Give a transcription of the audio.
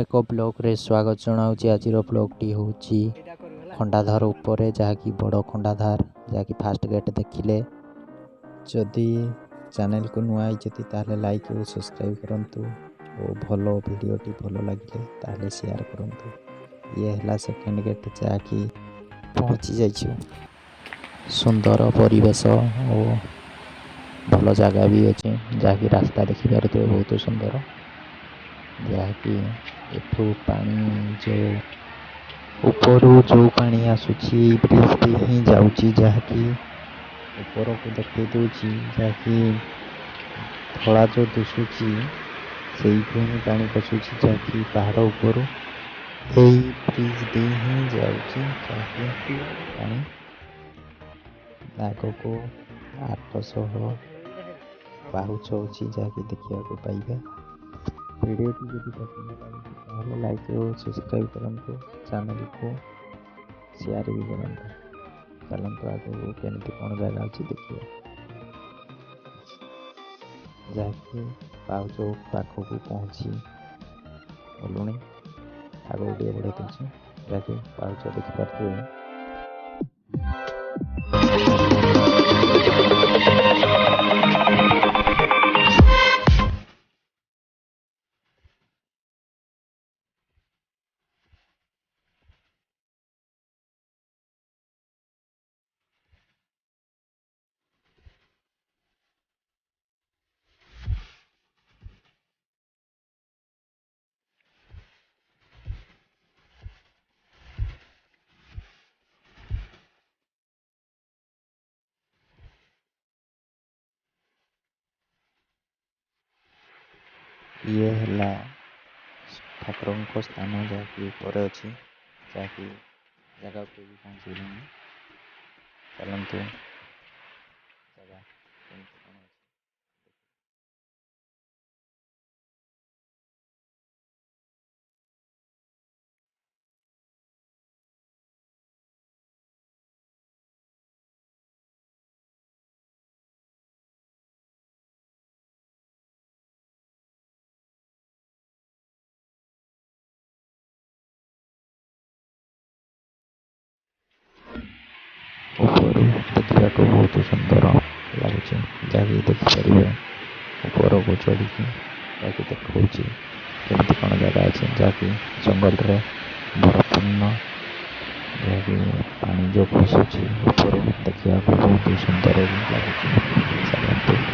एक ब्लॉग रे स्वागत जनाऊँ। आज ब्लॉगटी हूँ खंडाधार उपरे जहाँकि बड़ खंडाधार जहाँकि फास्ट गेट देखिले जदि चैनल को नुआ ताले लाइक और सब्सक्राइब करंतु और भल वीडियोटी भल लगे ताले शेयर करंतु। ये है सेकेंड गेट जहाँकि पहुँची जाइछु। सुंदर परिवेश और भल जगह भी अच्छे जहाँकि रास्ता देखी पारे बहुत सुंदर जहाँकि एठू पानी जो ऊपर जो पानी आसूची ब्रिज भी ही जाऊँगी जहाँकि ऊपर को देखते दूची जहाँकि थोड़ा जो दिशुची से ही पानी पशुची जहाँकि पहाड़ ऊपर यही ब्रिज भी ही जाऊँगी जहाँकि पानी आग को 800 पाहुच होची जहाँकि देखा पाइबे। वीडियोटी जब पसंद लगे लाइक और सब्सक्राइब करंतु, चैनल को शेयर भी करंतु। चलंतु आगे केमती कौन जगह अच्छी देखिए जहाँकि पाउच पाखक पहुँची गलुणी आगे वीडियो बढ़े दूसरी जहाँकि पाउच देखिपारे। ये है ठाकुर स्थान जहाँकि ऊपर अच्छी जहाँकि जगह को भी पहुँचे चलतु जगह ऊपर देखा बहुत सुंदर लगुच जहाँकि देखिपारे ऊपर को चढ़ी जहाँकि देखा केमती कौन जगह अच्छे जहाँकि जंगल रे भरपूर्ण जहाँकि पानी जो खसुची ऊपर देखा बहुत सुंदर लगुच।